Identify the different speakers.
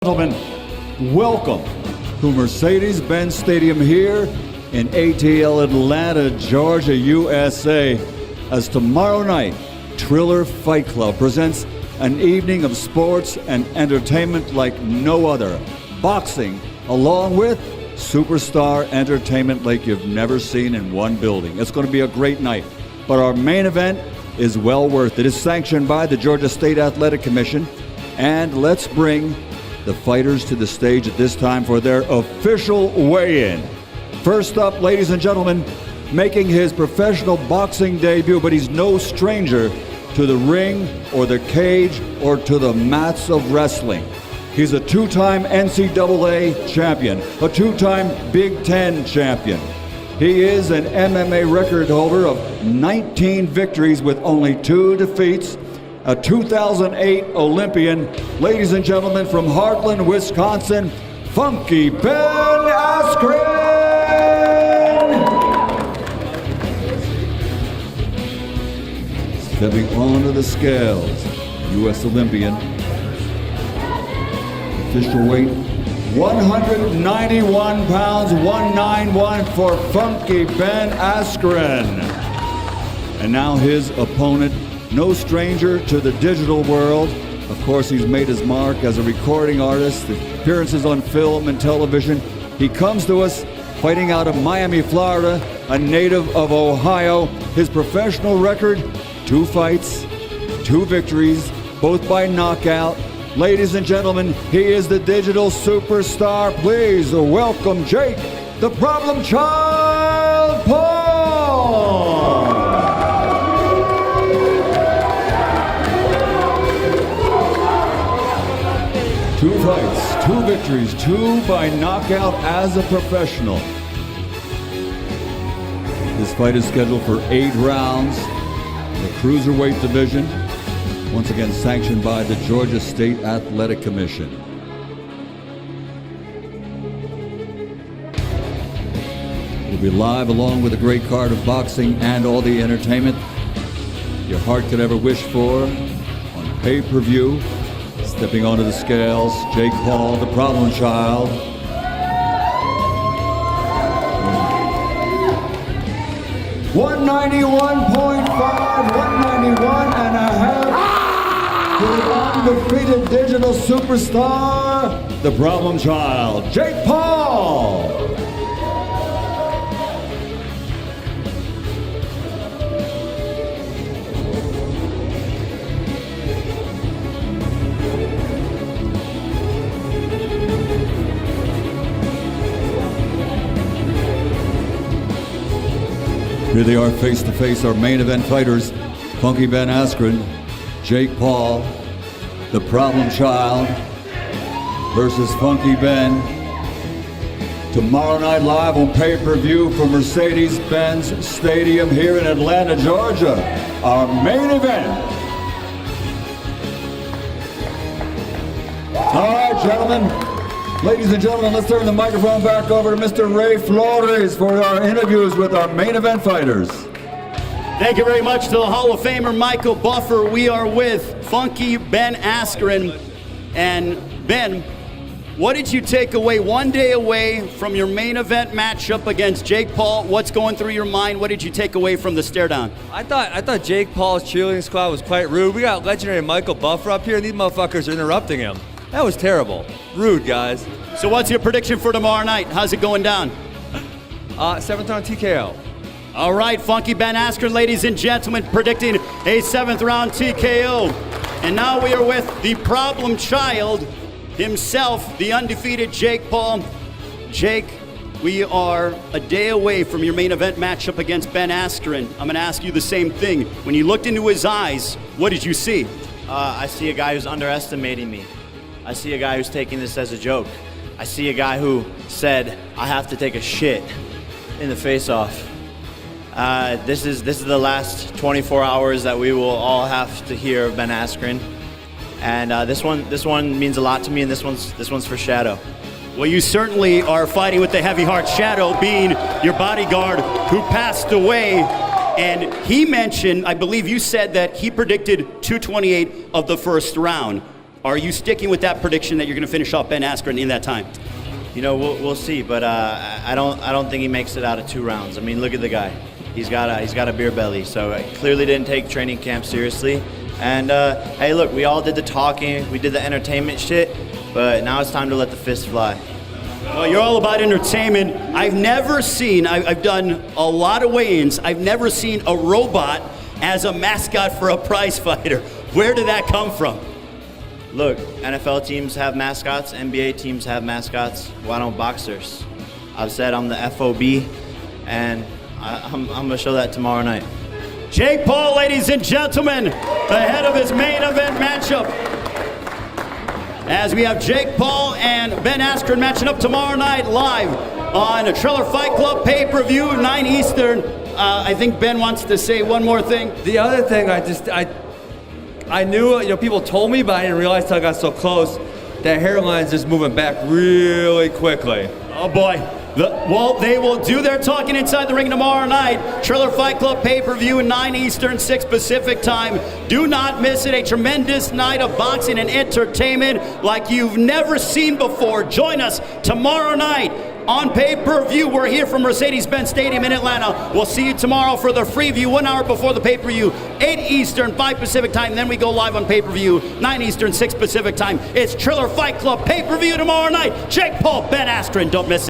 Speaker 1: Gentlemen, welcome to Mercedes-Benz Stadium here in ATL Atlanta, Georgia, USA, as tomorrow night, Triller Fight Club presents an evening of sports and entertainment like no other. Boxing, along with superstar entertainment like you've never seen in one building. It's going to be a great night, but our main event is well worth it. It's sanctioned by the Georgia State Athletic Commission, and let's bring the fighters to the stage at this time for their official weigh-in. First up, ladies and gentlemen, making his professional boxing debut, but he's no stranger to the ring or the cage or to the mats of wrestling. He's a two-time NCAA champion, a two-time Big Ten champion. He is an MMA record holder of 19 victories with only 2 defeats, a 2008 Olympian. Ladies and gentlemen, from Heartland, Wisconsin, Funky Ben Askren! Stepping onto the scales, U.S. Olympian. Official weight, 191 pounds, 191 for Funky Ben Askren. And now his opponent, no stranger to the digital world. Of course, he's made his mark as a recording artist, appearances on film and television. He comes to us fighting out of Miami, Florida, a native of Ohio. His professional record, 2 fights, 2 victories, both by knockout. Ladies and gentlemen, he is the digital superstar. Please welcome Jake, the Problem Child, Paul! 2 fights, 2 victories, 2 by knockout as a professional. This fight is scheduled for 8 rounds. The cruiserweight division, once again sanctioned by the Georgia State Athletic Commission. We'll be live along with a great card of boxing and all the entertainment your heart could ever wish for on pay-per-view. Stepping onto the scales, Jake Paul, the Problem Child. 191.5, 191.5 for the undefeated digital superstar, the Problem Child, Jake Paul. Here they are face to face, our main event fighters, Funky Ben Askren, Jake Paul, the Problem Child versus Funky Ben. Tomorrow night live on pay-per-view from Mercedes-Benz Stadium here in Atlanta, Georgia, our main event. All right, gentlemen. Ladies and gentlemen, let's turn the microphone back over to Mr. Ray Flores for our interviews with our main event fighters.
Speaker 2: Thank you very much to the Hall of Famer Michael Buffer. We are with Funky Ben Askren. And Ben, what did you take away one day away from your main event matchup against Jake Paul? What's going through your mind? What did you take away from the stare down?
Speaker 3: I thought Jake Paul's cheerleading squad was quite rude. We got legendary Michael Buffer up here, and these motherfuckers are interrupting him. That was terrible. Rude, guys.
Speaker 2: So what's your prediction for tomorrow night? How's it going down?
Speaker 3: 7th round TKO.
Speaker 2: All right, Funky Ben Askren, ladies and gentlemen, predicting a 7th round TKO. And now we are with the Problem Child himself, the undefeated Jake Paul. Jake, we are a day away from your main event matchup against Ben Askren. I'm going to ask you the same thing. When you looked into his eyes, what did you see?
Speaker 4: I see a guy who's underestimating me. I see a guy who's taking this as a joke. I see a guy who said, I have to take a shit in the face-off. This is the last 24 hours that we will all have to hear of Ben Askren. And this one means a lot to me, and this one's for Shadow.
Speaker 2: Well, you certainly are fighting with the heavy heart, Shadow being your bodyguard who passed away. And he mentioned, I believe you said that he predicted 228 of the first round. Are you sticking with that prediction that you're going to finish off Ben Askren in that time?
Speaker 4: You know, we'll see, but I don't think he makes it out of 2 rounds. I mean, look at the guy. He's got a beer belly, so clearly didn't take training camp seriously. And hey, look, we all did the talking, we did the entertainment shit, but now it's time to let the fist fly.
Speaker 2: Well, you're all about entertainment. I've never seen, I've done a lot of weigh-ins, I've never seen a robot as a mascot for a prize fighter. Where did that come from?
Speaker 4: Look, NFL teams have mascots, NBA teams have mascots. Why don't boxers? I've said I'm the FOB, and I'm gonna show that tomorrow night.
Speaker 2: Jake Paul, ladies and gentlemen, ahead of his main event matchup. As we have Jake Paul and Ben Askren matching up tomorrow night live on a Triller Fight Club pay-per-view, 9 Eastern. I think Ben wants to say one more thing.
Speaker 3: The other thing, I knew, people told me, but I didn't realize until I got so close that hairline's just moving back really quickly.
Speaker 2: Oh boy. Well, they will do their talking inside the ring tomorrow night. Triller Fight Club pay-per-view, 9 Eastern, 6 Pacific time. Do not miss it. A tremendous night of boxing and entertainment like you've never seen before. Join us tomorrow night on pay-per-view. We're here from Mercedes-Benz Stadium in Atlanta. We'll see you tomorrow for the free view, 1 hour before the pay-per-view, 8 Eastern, 5 Pacific time. Then we go live on pay-per-view, 9 Eastern, 6 Pacific time. It's Triller Fight Club pay-per-view tomorrow night. Jake Paul, Ben Askren. Don't miss it.